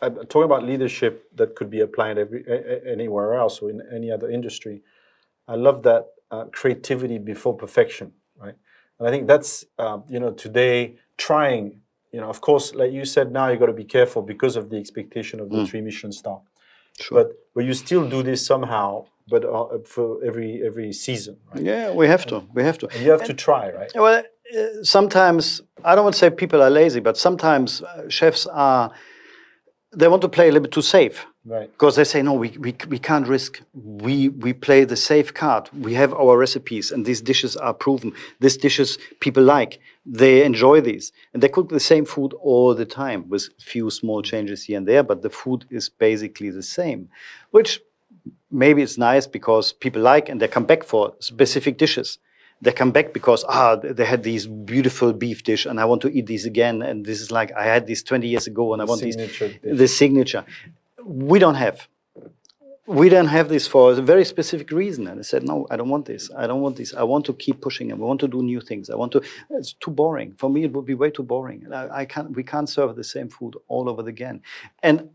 I'm talking about leadership that could be applied anywhere else or in any other industry. I love that creativity before perfection, right? And I think that's today trying. Of course, like you said, now you got to be careful because of the expectation of the 3 Michelin star. Sure. But you still do this somehow, but for every season, right? Yeah, we have to. And you have to try, right? Well, sometimes, I don't want to say people are lazy, but sometimes chefs they want to play a little bit too safe. Right. Because they say, no, we can't risk. We play the safe card. We have our recipes, and these dishes are proven. These dishes people like. They enjoy these. And they cook the same food all the time with few small changes here and there, but the food is basically the same, which maybe it's nice because people like and they come back for specific dishes. They come back because they had these beautiful beef dish and I want to eat these again. And this is like I had this 20 years ago and I want the signature. We don't have this for a very specific reason. And I said, no, I don't want this. I don't want this. I want to keep pushing and we want to do new things. It's too boring. For me, it would be way too boring. We can't serve the same food all over again. And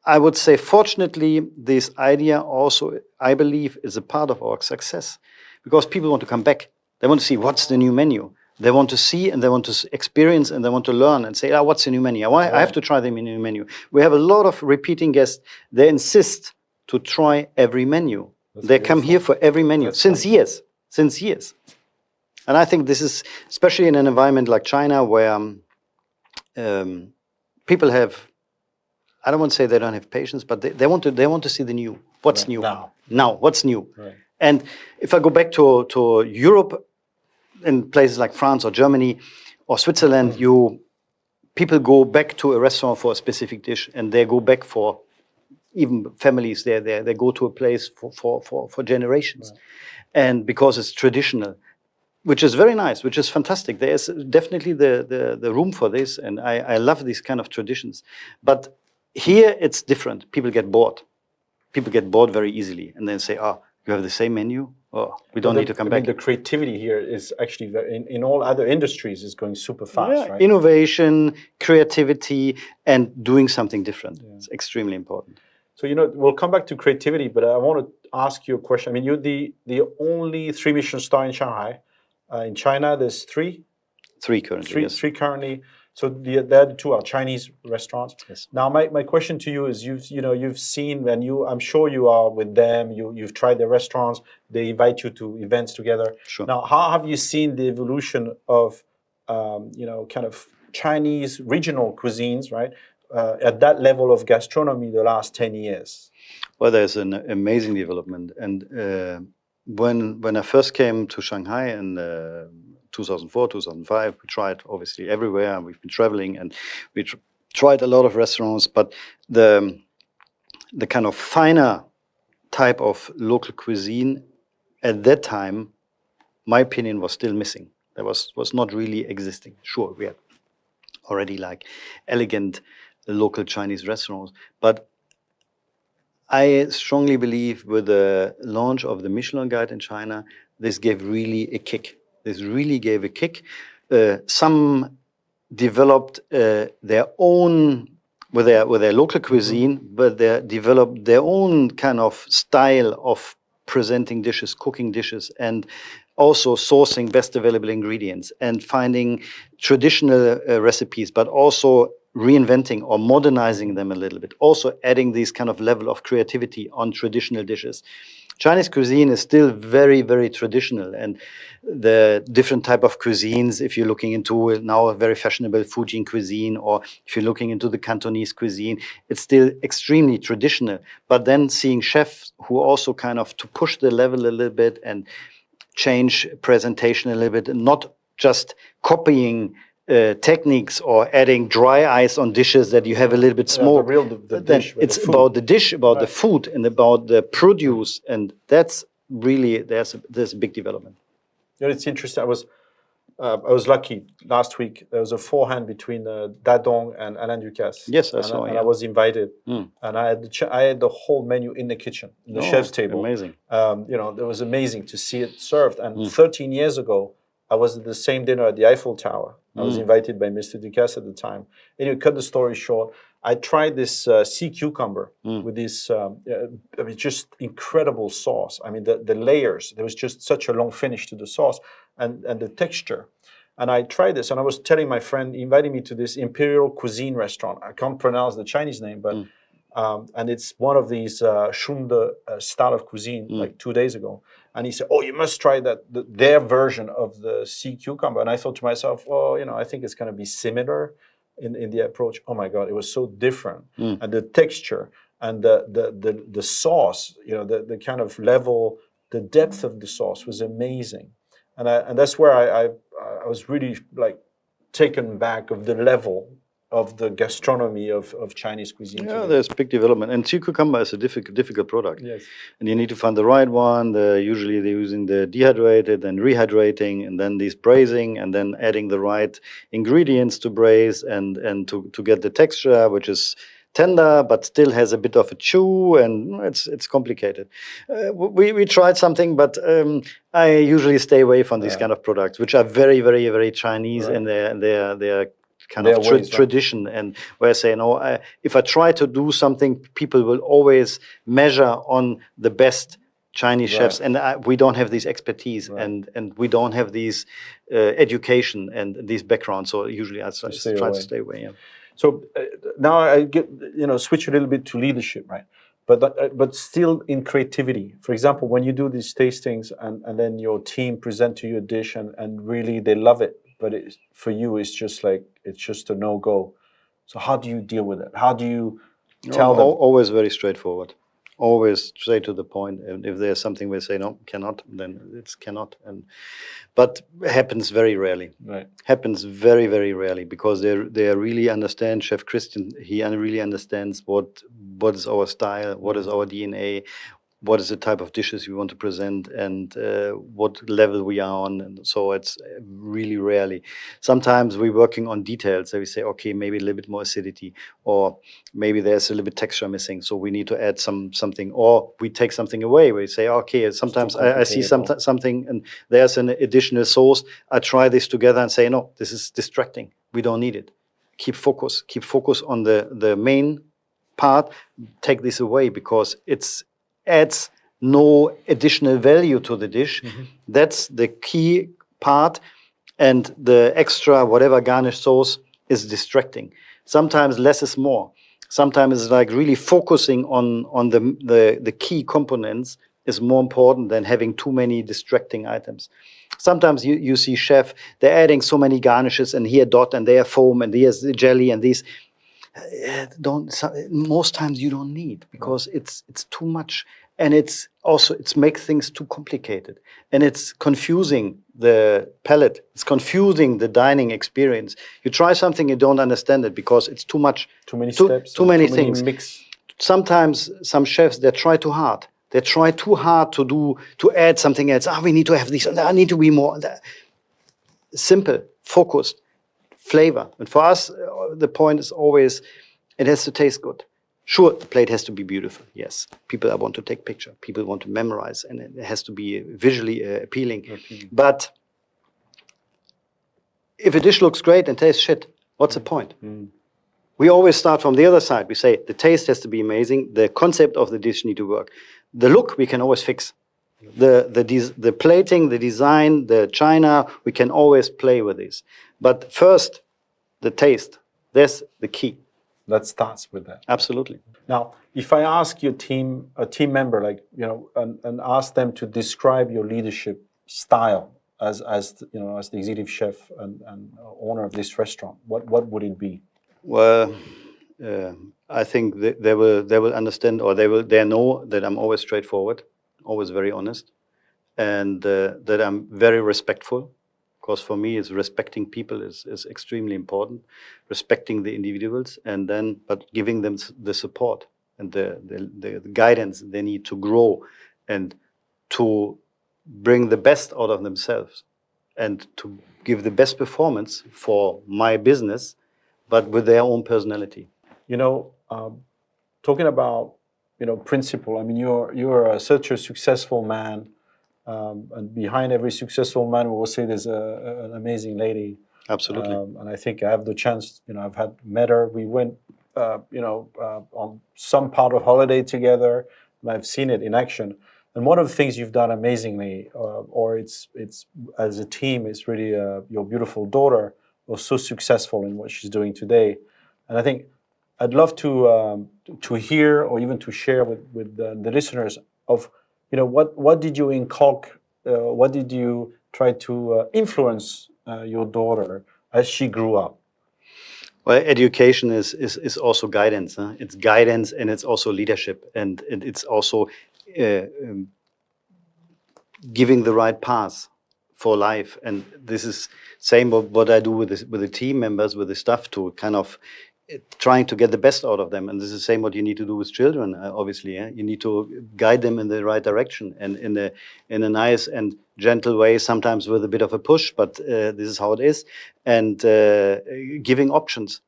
I would say, fortunately, this idea also, I believe, is a part of our success. Because people want to come back. They want to see what's the new menu. They want to see and they want to experience and they want to learn and say, what's the new menu? I have to try the new menu. We have a lot of repeating guests. They insist to try every menu. They come here for every menu since years. And I think this is, especially in an environment like China where people have, I don't want to say they don't have patience, but they want to see the new. What's new? Now, what's new? Right. And if I go back to Europe, in places like France or Germany or Switzerland, people go back to a restaurant for a specific dish, and they go back for even families. They go to a place for generations, and because it's traditional, which is very nice, which is fantastic. There is definitely the room for this, and I love these kind of traditions. But here it's different. People get bored. People get bored very easily, and then say, you have the same menu? We don't need to come back. The creativity here is actually, in all other industries, is going super fast, right? Innovation, creativity, and doing something different. It's extremely important. So, we'll come back to creativity, but I want to ask you a question. I mean, you're the only 3 Michelin star in Shanghai. In China, there's 3? 3 currently, yes. 3 currently. So the other 2 are Chinese restaurants. Yes. Now, my question to you is, you've seen, and I'm sure you are with them. You've tried their restaurants. They invite you to events together. Sure. Now, how have you seen the evolution of, kind of Chinese regional cuisines, right, at that level of gastronomy the last 10 years? Well, there's an amazing development, and when I first came to Shanghai in 2004, 2005, we tried obviously everywhere. We've been traveling and we tried a lot of restaurants, but the kind of finer type of local cuisine at that time, my opinion, was still missing. There was not really existing. Sure, we had already like elegant local Chinese restaurants, but I strongly believe with the launch of the Michelin Guide in China, this gave really a kick. This really gave a kick. Some developed their own, with their local cuisine, but they developed their own kind of style of presenting dishes, cooking dishes, and also sourcing best available ingredients and finding traditional recipes, but also reinventing or modernizing them a little bit. Also adding this kind of level of creativity on traditional dishes. Chinese cuisine is still very, very traditional, and the different type of cuisines, if you're looking into now a very fashionable Fujian cuisine, or if you're looking into the Cantonese cuisine, it's still extremely traditional. But then seeing chefs who also kind of to push the level a little bit and change presentation a little bit, and not just copying techniques or adding dry ice on dishes that you have a little bit smoke. The dish, it's about the dish, about the food, and about the produce, and that's really there's a big development. It's interesting. I was lucky last week. There was a forehand between Dadong and Alain Ducasse. Yes, I saw. And I was invited, and I had the whole menu in the kitchen, in the chef's table. Amazing. It was amazing to see it served. And 13 years ago, I was at the same dinner at the Eiffel Tower. I was invited by Mr. Ducasse at the time. Anyway, cut the story short, I tried this sea cucumber with this, I mean, just incredible sauce. I mean, the layers, there was just such a long finish to the sauce and the texture. And I tried this, and I was telling my friend, he invited me to this Imperial Cuisine restaurant. I can't pronounce the Chinese name, but and it's one of these Shunde style of cuisine, like 2 days ago. And he said, "Oh, you must try that their version of the sea cucumber." And I thought to myself, "Oh, you know, I think it's going to be similar in the approach." Oh my God, it was so different, and the texture and the sauce, you know, the kind of level, the depth of the sauce was amazing, and that's where I was really like taken back of the level of the gastronomy of Chinese cuisine Yeah, today. there's big development, and sea cucumber is a difficult product. Yes. And you need to find the right one. Usually they're using the dehydrated and rehydrating, and then these braising, and then adding the right ingredients to braise and to get the texture, which is tender but still has a bit of a chew, and it's complicated. We tried something, but I usually stay away from these kind of products, which are very, very, very Chinese in their kind Their of ways, right? tradition, and where I say, no, if I try to do something, people will always measure on the best Chinese chefs, and we don't have this expertise, and we don't have these education and these backgrounds. So usually I try to stay away. Yeah. So now I get, you know, switch a little bit to leadership, right? But still in creativity. For example, when you do these tastings and then your team present to you a dish and really they love it, but for you it's just like it's just a no-go. So how do you deal with it? How do you tell them? Always very straightforward. Always straight to the point. And if there's something we say no, cannot, then it's cannot. But happens very rarely. Right. Happens very, very rarely, because they really understand. Chef Christian, he really understands what is our style, what is our DNA, what is the type of dishes we want to present, and what level we are on. And so it's really rarely. Sometimes we're working on details. So we say, okay, maybe a little bit more acidity, or maybe there's a little bit texture missing, so we need to add something, or we take something away. We say, okay, sometimes I see something and there's an additional sauce. I try this together and say, no, this is distracting. We don't need it. Keep focus on the main part. Take this away, because it's adds no additional value to the dish. That's the key part, and the extra whatever garnish sauce is distracting. Sometimes less is more. Sometimes it's like really focusing on the key components is more important than having too many distracting items. Sometimes you see chef, they're adding so many garnishes, and here dot, and there foam, and here's the jelly, and these. Most times you don't need, because it's too much, and it's makes things too complicated, and it's confusing the palate. It's confusing the dining experience. You try something, you don't understand it because it's too much, too many steps, too many things. Sometimes some chefs, they try too hard. They try too hard to add something else. We need to have this, and I need to be more simple, focused. Flavor. And for us, the point is always, it has to taste good. Sure, the plate has to be beautiful. Yes, people want to take picture. People want to memorize, and it has to be visually appealing. But if a dish looks great and tastes shit, what's the point? We always start from the other side. We say the taste has to be amazing. The concept of the dish need to work. The look we can always fix. The plating, the design, the china, we can always play with this. But first, the taste. That's the key. That starts with that. Absolutely. Now, if I ask a team member, like, you know, and ask them to describe your leadership style as you know, as the executive chef and owner of this restaurant, what would it be? Well, I think they will understand, or they know that I'm always straightforward, always very honest, and that I'm very respectful. Because for me, it's respecting people is extremely important, respecting the individuals, and then but giving them the support and the guidance they need to grow and to bring the best out of themselves and to give the best performance for my business, but with their own personality. You know, talking about, you know, principle. I mean, you're such a successful man. And behind every successful man, we will say there's an amazing lady. Absolutely. And I think I have the chance, you know, I've met her. We went on some part of holiday together, and I've seen it in action. And one of the things you've done amazingly, or it's as a team, is really your beautiful daughter was so successful in what she's doing today, and I think I'd love to hear or even to share with the listeners of what did you inculcate, what did you try to influence your daughter as she grew up. Well, education is also guidance. Huh? It's guidance and it's also leadership, and it's also giving the right path for life. And this is same of what I do with the team members, with the staff, to kind of trying to get the best out of them. And this is the same what you need to do with children. Obviously, you need to guide them in the right direction and in a nice and gentle way. Sometimes with a bit of a push, but this is how it is. And giving options.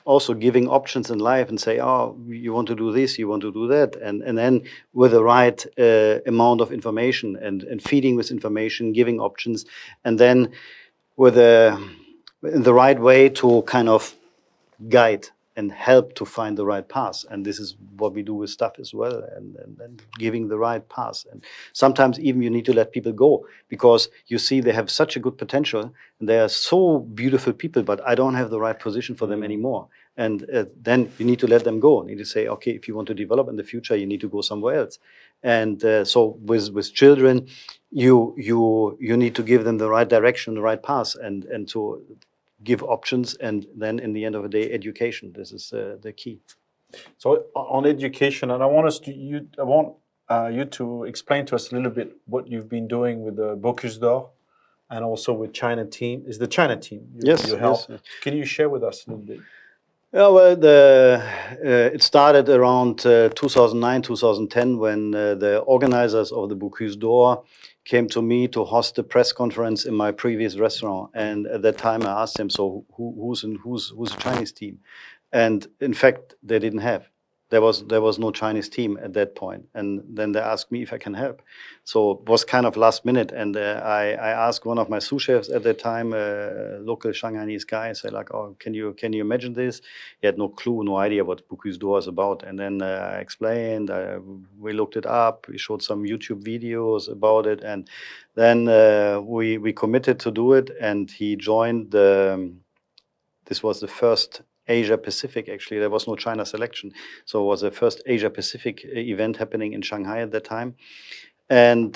Also giving options in life and say, oh, you want to do this, you want to do that. And then with the right amount of information and feeding with information, giving options, and then with in the right way to kind of guide and help to find the right path. And this is what we do with stuff as well, and giving the right path. And sometimes even you need to let people go, because you see they have such a good potential and they are so beautiful people, but I don't have the right position for them anymore. And then you need to let them go. You need to say, okay, if you want to develop in the future, you need to go somewhere else. And so with children, you need to give them the right direction, the right path, and to give options, and then in the end of the day, education. This is the key. So on education, and I want you to explain to us a little bit what you've been doing with the Bocuse d'Or, and also with China team. Is the China team you help? Yes. Can you share with us a little bit? Yeah, well, it started around 2009, 2010, when the organizers of the Bocuse d'Or came to me to host a press conference in my previous restaurant. And at that time, I asked them, so who's the Chinese team? And in fact, they didn't have. There was no Chinese team at that point. And then they asked me if I can help. So it was kind of last minute. And I asked one of my sous chefs at that time, local Shanghainese guy, I said, like, oh, can you imagine this? He had no clue, no idea what Bocuse d'Or is about. And then I explained, we looked it up, we showed some YouTube videos about it. And then we committed to do it. And he joined this was the first Asia Pacific, actually. There was no China selection. So it was the first Asia Pacific event happening in Shanghai at that time. And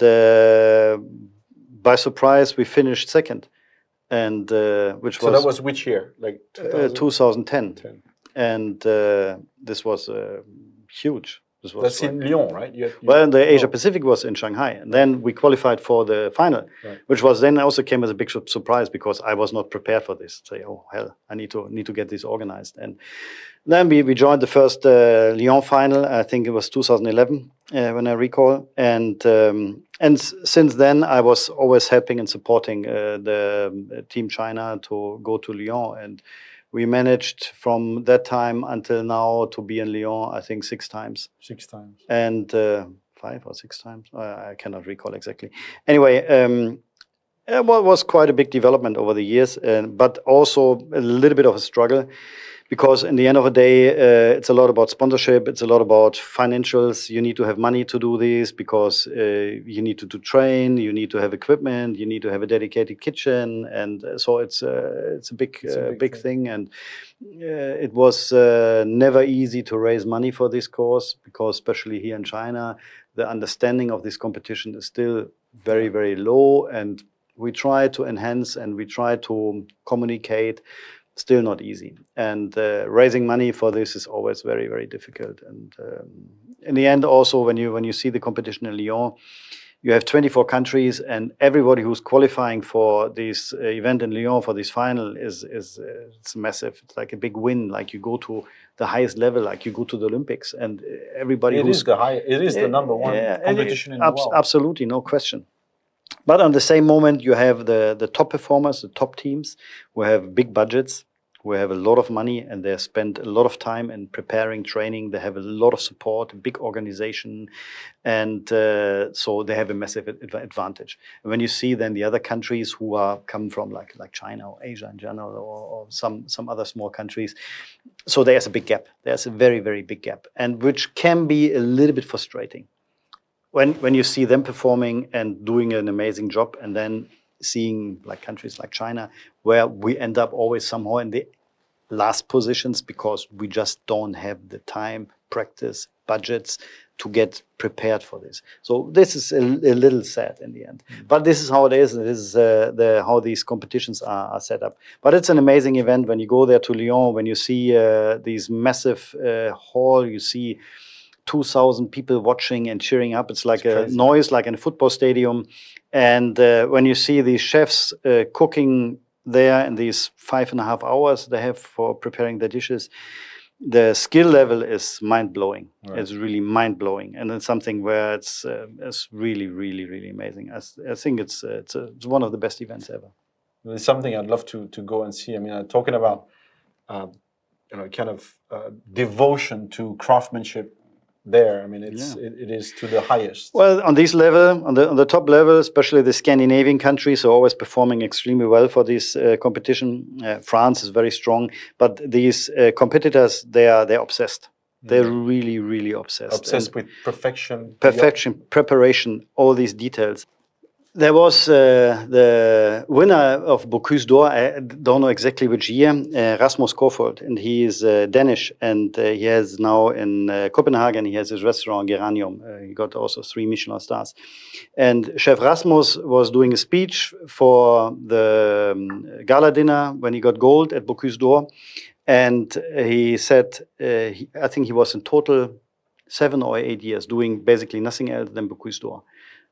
by surprise, we finished second. And which so was... that was which year? Like 2010. And this was huge. That's in Lyon, right? Well, the Asia Pacific was in Shanghai. And then we qualified for the final, which was then also came as a big surprise, because I was not prepared for this. Say, oh, hell, I need to get this organized. And then we joined the first Lyon final. I think it was 2011, when I recall. And since then, I was always helping and supporting the Team China to go to Lyon. And we managed from that time until now to be in Lyon, I think 6 times. 6 times. And 5 or 6 times. I cannot recall exactly. Anyway, it was quite a big development over the years, but also a little bit of a struggle, because in the end of the day, it's a lot about sponsorship. It's a lot about financials. You need to have money to do this, because you need to train, you need to have equipment, you need to have a dedicated kitchen. And so it's a big thing. And it was never easy to raise money for this course, because especially here in China, the understanding of this competition is still very, very low. And we try to enhance and we try to communicate. Still not easy. And raising money for this is always very, very difficult. And in the end, also, when you see the competition in Lyon, you have 24 countries, and everybody who's qualifying for this event in Lyon, for this final, it's massive. It's like a big win. Like you go to the highest level, like you go to the Olympics, and everybody. It is the number one competition in the world. Absolutely, no question. But on the same moment, you have the top performers, the top teams, who have big budgets, who have a lot of money and they spend a lot of time in preparing training. They have a lot of support, a big organization, and so they have a massive advantage. And when you see then the other countries who are come from like China or Asia in general, or some other small countries, so there's a big gap. There's a very, very big gap, and which can be a little bit frustrating when you see them performing and doing an amazing job, and then seeing like countries like China, where we end up always somehow in the last positions because we just don't have the time, practice, budgets to get prepared for this. So this is a little sad in the end. But this is how it is. This is how these competitions are set up. But it's an amazing event when you go there to Lyon, when you see these massive hall, you see 2,000 people watching and cheering up. It's like a noise, like in a football stadium. And when you see these chefs cooking there in these 5.5 hours they have for preparing the dishes, the skill level is mind-blowing. Right. It's really mind-blowing, and it's something where it's really, really, really amazing. I think it's one of the best events ever. It's something I'd love to go and see. I mean, talking about kind of devotion to craftsmanship. There, I mean, it is to the highest. Well, on this level, on the top level, especially the Scandinavian countries are always performing extremely well for this competition. France is very strong, but these competitors, they're obsessed. They're really, really obsessed. Obsessed with perfection. Perfection, preparation, all these details. There was the winner of Bocuse d'Or, I don't know exactly which year, Rasmus Kofoed, and he is Danish, and he has now in Copenhagen, he has his restaurant Geranium. He got also 3 Michelin stars. And Chef Rasmus was doing a speech for the gala dinner when he got gold at Bocuse d'Or, and he said, I think he was in total 7 or 8 years doing basically nothing else than Bocuse d'Or.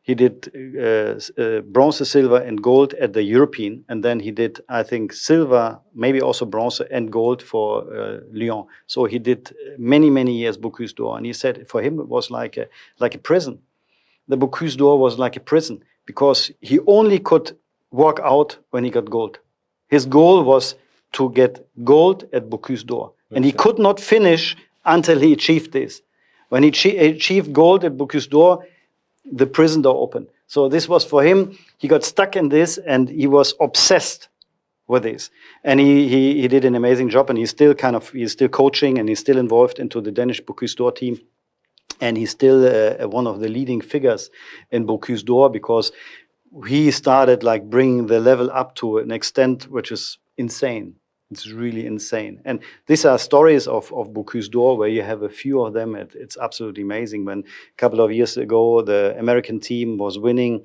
He did bronze, silver, and gold at the European, and then he did, I think, silver, maybe also bronze and gold for Lyon. So he did many, many years Bocuse d'Or, and he said for him it was like a prison. The Bocuse d'Or was like a prison because he only could walk out when he got gold. His goal was to get gold at Bocuse d'Or, and he could not finish until he achieved this. When he achieved gold at Bocuse d'Or, the prison door opened. So this was for him. He got stuck in this, and he was obsessed with this. And he did an amazing job. And he's still coaching, and he's still involved into the Danish Bocuse d'Or team. And he's still one of the leading figures in Bocuse d'Or because he started like bringing the level up to an extent which is insane. It's really insane. And these are stories of Bocuse d'Or where you have a few of them. It's absolutely amazing. When a couple of years ago, the American team was winning,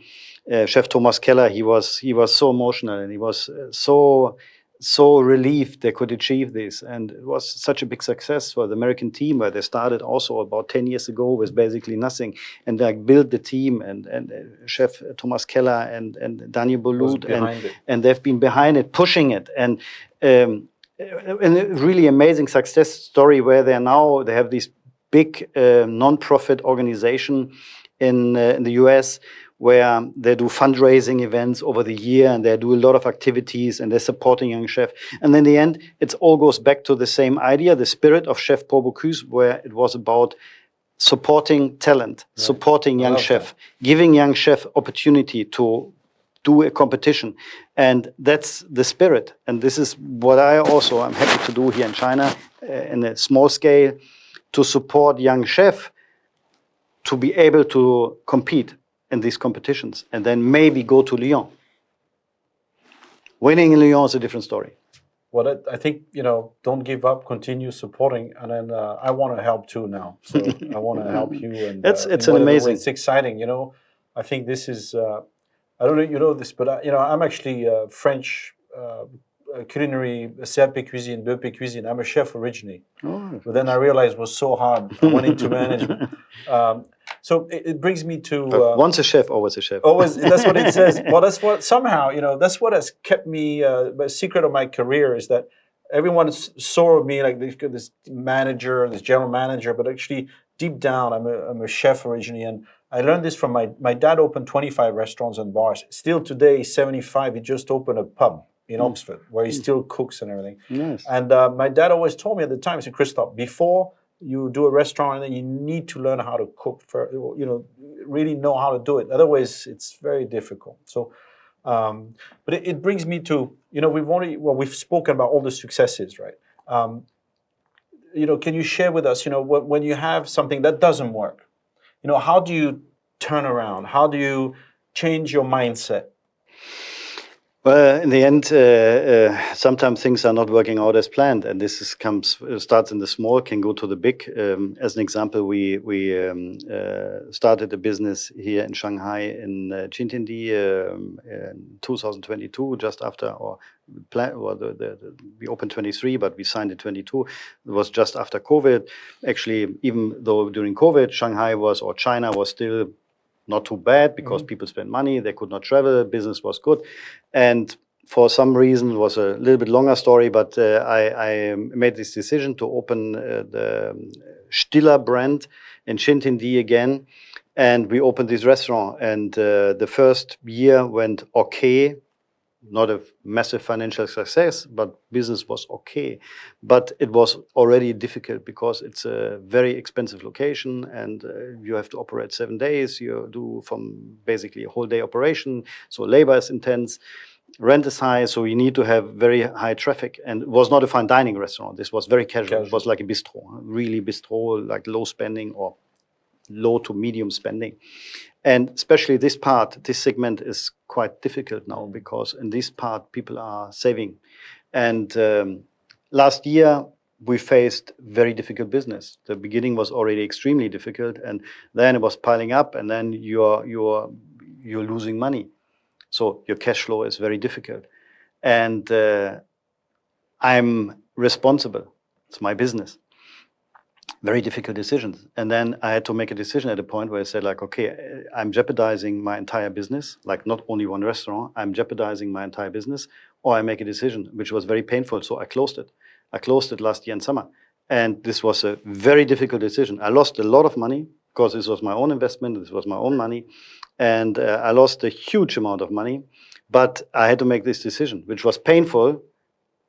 Chef Thomas Keller, he was so emotional, and he was so relieved they could achieve this. And it was such a big success for the American team, where they started also about 10 years ago with basically nothing, and like built the team, and Chef Thomas Keller and Daniel Boulud, and they've been behind it, pushing it, and a really amazing success story where they have this big non-profit organization in the US where they do fundraising events over the year, and they do a lot of activities, and they're supporting young chefs. And in the end, it all goes back to the same idea, the spirit of Chef Paul Bocuse, where it was about supporting talent, supporting young chef, giving young chef opportunity to do a competition. And that's the spirit. And this is what I'm happy to do here in China in a small scale, to support young chef to be able to compete in these competitions and then maybe go to Lyon. Winning in Lyon is a different story. Well, I think, don't give up, continue supporting. And then I want to help too now. So I want to help you. And it's an amazing. It's exciting. I think this is, I don't know if you know this, but I'm actually French culinary, CAP cuisine, BP cuisine. I'm a chef originally. Oh. But then I realized it was so hard. I went into management. So it brings me to once a chef, always a chef. Always, that's what it says. Well, that's what somehow that's what has kept me. The secret of my career is that everyone saw me like this manager, this general manager, but actually deep down, I'm a chef originally, and I learned this from my dad. Opened 25 restaurants and bars. Still today, 75. He just opened a pub. in Oxford, where he still cooks and everything. Yes. And my dad always told me at the time, he said, Christoph, before you do a restaurant, you need to learn how to cook, really know how to do it. Otherwise, it's very difficult. So, but it brings me to, we've spoken about all the successes, right? Can you share with us, when you have something that doesn't work, how do you turn around? How do you change your mindset? Well, in the end, sometimes things are not working out as planned, and starts in the small, can go to the big. As an example, we started a business here in Shanghai in Xintiandi in 2022, just after our plan. Well, we opened 23, but we signed in 22. It was just after COVID. Actually, even though during COVID, China was still not too bad because people spent money, they could not travel, business was good. And for some reason, it was a little bit longer story, but I made this decision to open the Stiller brand in Xintiandi again. And we opened this restaurant. And the first year went okay. Not a massive financial success, but business was okay. But it was already difficult because it's a very expensive location and you have to operate 7 days. You do from basically a whole day operation. So labor is intense, rent is high. So you need to have very high traffic. And it was not a fine dining restaurant. This was very casual. It was like a bistro, really bistro, like low spending or low to medium spending. And especially this segment is quite difficult now because in this part, people are saving. And last year, we faced very difficult business. The beginning was already extremely difficult, and then it was piling up, and then you're losing money. So your cash flow is very difficult. And I'm responsible. It's my business. Very difficult decisions. And then I had to make a decision at a point where I said, like, okay, I'm jeopardizing my entire business, like not only one restaurant, I'm jeopardizing my entire business, or I make a decision, which was very painful. So I closed it. I closed it last year in summer. And this was a very difficult decision. I lost a lot of money because this was my own investment, this was my own money. And I lost a huge amount of money, but I had to make this decision, which was painful.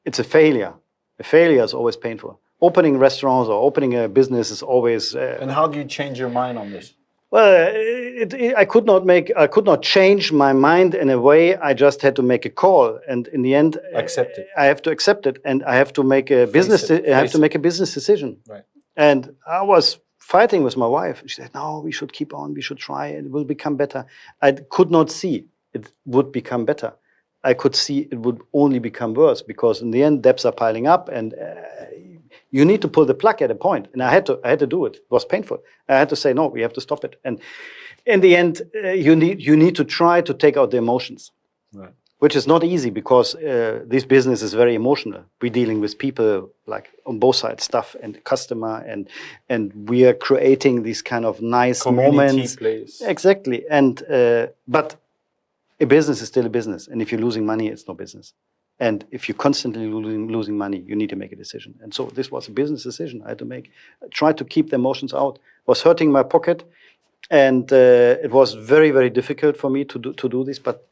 It's a failure. A failure is always painful. Opening restaurants or opening a business is always. And how do you change your mind on this? Well, I could not change my mind in a way. I just had to make a call, and in the end, accept it. I have to accept it, and I have to make a business. I have to make a business decision. Right. And I was fighting with my wife. She said, "No, we should keep on. We should try. It will become better." I could not see it would become better. I could see it would only become worse because in the end, debts are piling up, and you need to pull the plug at a point. And I had to do it. It was painful. I had to say, no, we have to stop it. And in the end, you need to try to take out the emotions, right, which is not easy because this business is very emotional. We're dealing with people like on both sides, staff and customer, and we are creating these kind of nice moments. Place. Exactly. And but a business is still a business. And if you're losing money, it's no business. And if you're constantly losing money, you need to make a decision. And so this was a business decision I had to make. I tried to keep the emotions out. It was hurting my pocket. And it was very, very difficult for me to do this. But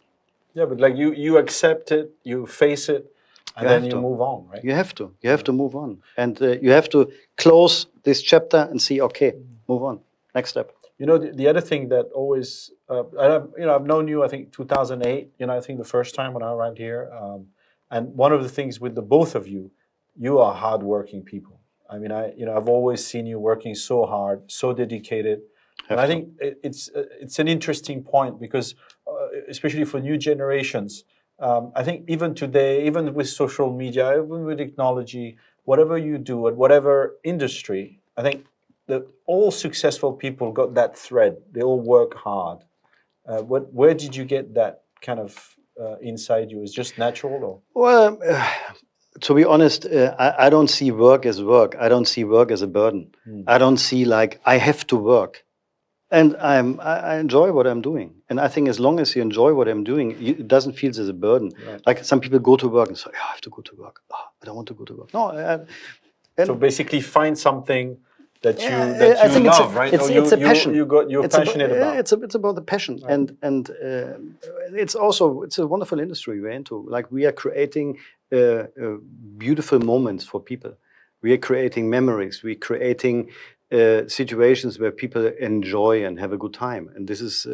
yeah, but like you accept it, you face it, and then you move on, right? You have to. You have to move on. And you have to close this chapter and see, okay, move on. Next step. The other thing that always, I've known you, I think 2008, I think the first time when I arrived here. And one of the things with the both of you, you are hardworking people. I mean, I've always seen you working so hard, so dedicated. And I think it's an interesting point because, especially for new generations, I think even today, even with social media, even with technology, whatever you do at whatever industry, I think that all successful people got that thread. They all work hard. Where did you get that kind of inside you? Is just natural, or? Well, to be honest, I don't see work as work. I don't see work as a burden. I don't see like I have to work, and I enjoy what I'm doing. And I think as long as you enjoy what I'm doing, it doesn't feel as a burden. Right. Like some people go to work and say, I have to go to work. Oh, I don't want to go to work. No. So basically, find something that Yeah, I you think love, right? Or it's a passion. you're It's passionate about, about. it's about the passion, and it's also it's a wonderful industry we're into. Like we are creating beautiful moments for people. We are creating memories. We're creating situations where people enjoy and have a good time. And this is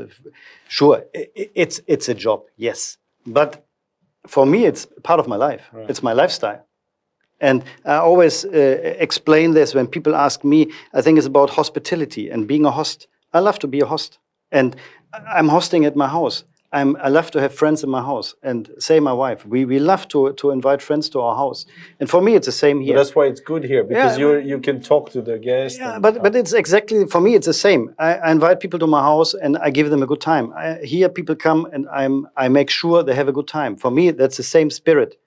sure it's a job, yes, but for me it's part of my life. Right. It's my lifestyle. And I always explain this when people ask me. I think it's about hospitality and being a host. I love to be a host, and I'm hosting at my house. I love to have friends in my house, and say my wife. We love to invite friends to our house, and for me it's the same But here. that's why it's good here because Yeah, you can talk to the guests. Yeah, and, but it's exactly for me. It's the same. I invite people to my house and I give them a good time. Here people come and I make sure they have a good time. For me, that's the same spirit.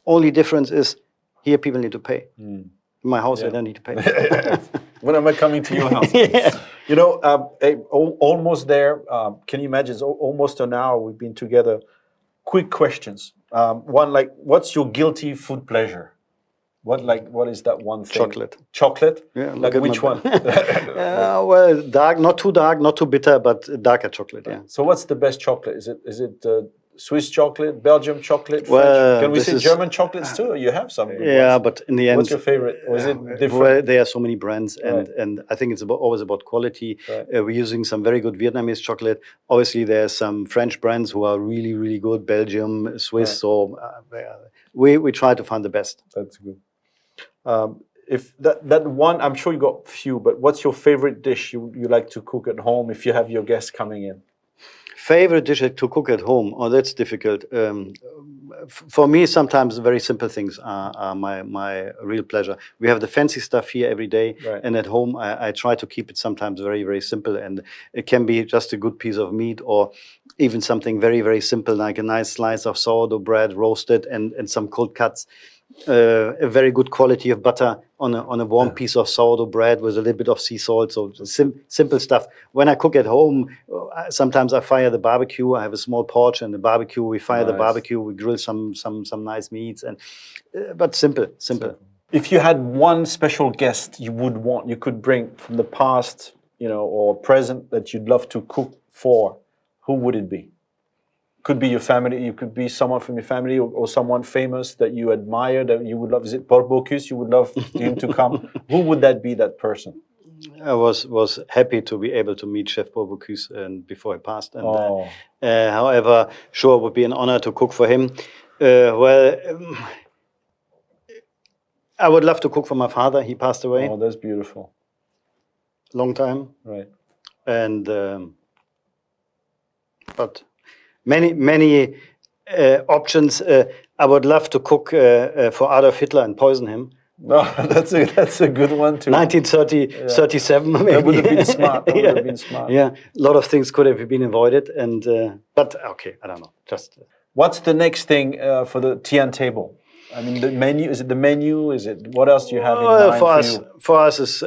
Only difference is here people need to pay. In my house, they don't need to pay. When am I coming to your house? Yeah. You know, almost there. Can you imagine? It's almost an hour we've been together. Quick questions. One, like, what's your guilty food pleasure? What is that one thing? Chocolate. Chocolate? Yeah, Like which one? Well, dark, not too dark, not too bitter, but darker chocolate. Yeah. So what's the best chocolate? Is it Swiss chocolate, Belgium chocolate, French? Well, Can we this say is- German chocolates too? You have some good Yeah, ones. but in the end, What's your favorite? Or is it different? Well, there are so many brands, and Right. and I think it's always about quality. Right. We're using some very good Vietnamese chocolate. Obviously, there's some French brands who are really, really good. Belgium, Swiss. Right. So we try to find the best. That's good. If that one, I'm sure you got few, but what's your favorite dish you like to cook at home if you have your guests coming in? Favorite dish to cook at home? Oh, that's difficult. For me, sometimes very simple things are my real pleasure. We have the fancy stuff here every day, Right. and at home I try to keep it sometimes very, very simple. And it can be just a good piece of meat, or even something very, very simple like a nice slice of sourdough bread roasted and some cold cuts. A very good quality of butter on a warm piece of sourdough bread with a little bit of sea salt. So simple stuff. When I cook at home, sometimes I fire the barbecue. I have a small porch and the barbecue. We fire the Nice. barbecue. We grill some nice meats, and but simple. If you had one special guest you could bring from the past, or present that you'd love to cook for, who would it be? Could be your family. You could be someone from your family, or someone famous that you admire that you would love. Is it Paul Bocuse? You would love him to come. Who would that be? That person? I was happy to be able to meet Chef Paul Bocuse and before he passed. And however, sure, it would be an honor to cook for him. I would love to cook for my father. He passed away. Oh, that's beautiful. Long time. Right. And but many options. I would love to cook for Adolf Hitler and poison him. No, that's a good one too. 1937, maybe. That would have been smart. That would have been smart. Yeah, a lot of things could have been avoided, and but okay, I don't know. Just what's the next thing for the Tian table? I mean, the menu. Is it the menu? Is it what else do you have in mind for you? For us, is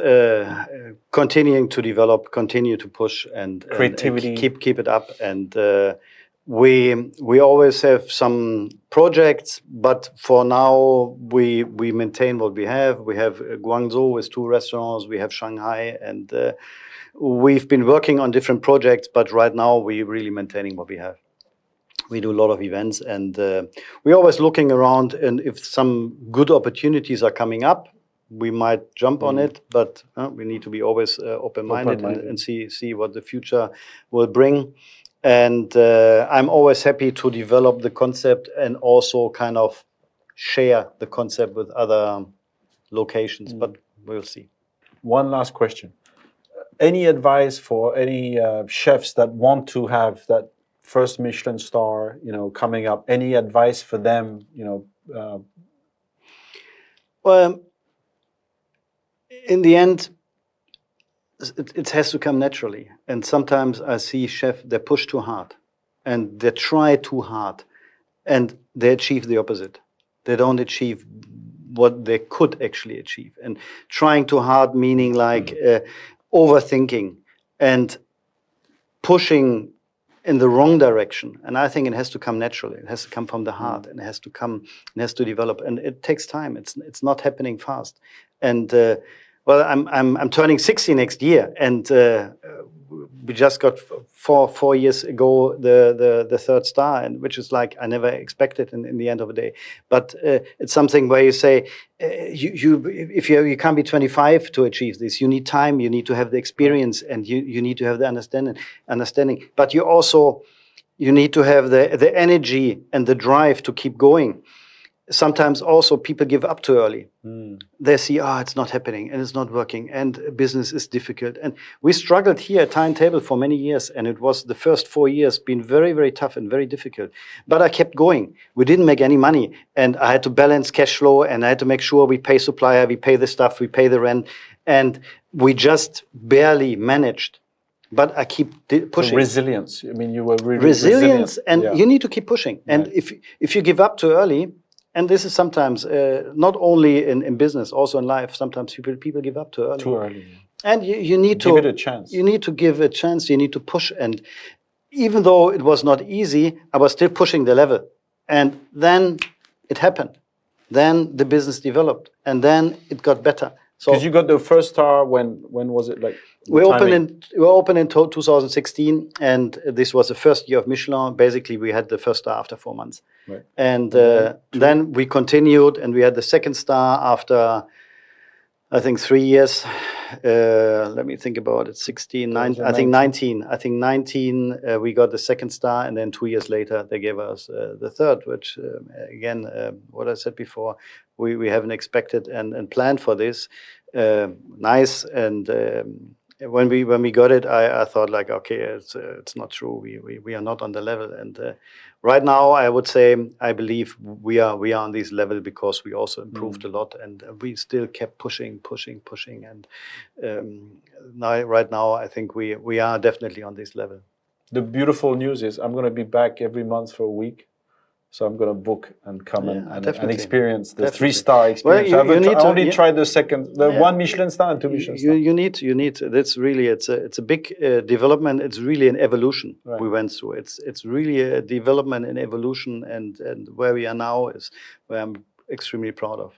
continuing to develop, continue to push, and creativity. And keep it up, and we always have some projects, but for now we maintain what we have. We have Guangzhou with 2 restaurants. We have Shanghai, and we've been working on different projects, but right now we're really maintaining what we have. We do a lot of events, and we're always looking around, and if some good opportunities are coming up, we might jump on it, but we need to be always open-minded and see what the future will bring. And I'm always happy to develop the concept and also kind of share the concept with other locations, but we'll see. One last question. Any advice for any chefs that want to have that first Michelin star, coming up? Any advice for them, Well, in the end, it has to come naturally. And sometimes I see chefs, they push too hard and they try too hard and they achieve the opposite. They don't achieve what they could actually achieve. And trying too hard, meaning like overthinking and pushing in the wrong direction. And I think it has to come naturally. It has to come from the heart, and it has to develop. And it takes time. It's not happening fast. And Well, I'm turning 60 next year, and we just got four years ago the third star, and which is like I never expected in the end of the day. But it's something where you say you can't be 25 to achieve this. You need time. You need to have the experience, and you need to have the understanding. But you need to have the energy and the drive to keep going. Sometimes also people give up too early. They see, it's not happening and it's not working and business is difficult. And we struggled here at Timetable for many years, and it was the first 4 years been very, very tough and very difficult. But I kept going. We didn't make any money, and I had to balance cash flow, and I had to make sure we pay supplier, we pay the stuff, we pay the rent, and we just barely managed. But I keep pushing. So resilience. I mean, you were really resilience, resilient. and you need to keep pushing. And if you give up too early, and this is sometimes not only in business, also in life. Sometimes people give up too early. Too early. And you need to give it a chance. You need to give a chance. You need to push. And even though it was not easy, I was still pushing the level. And then it happened. Then the business developed, and then it got better. So because you got the first star when was it like? We opened in 2016, and this was the first year of Michelin. Basically, we had the first star after 4 months, right. And then we continued, and we had the second star after, I think, 3 years. Let me think about it. 16, 19, I think 19. I think 19. We got the second star, and then 2 years later they gave us the third. Which again, what I said before, we haven't expected and planned for this. Nice and. When we got it, I thought like, okay, it's not true. We are not on the level. And right now, I would say I believe we are on this level because we also improved a lot, and we still kept pushing. And right now, I think we are definitely on this level. The beautiful news is I'm going to be back every month for a week. So I'm going to book and come and experience the 3-star experience. Well, I only tried the 1 Michelin star and 2 Michelin star. You need. That's really it's a big development. It's really an evolution we went through. It's really a development and evolution, and where we are now is where I'm extremely proud of.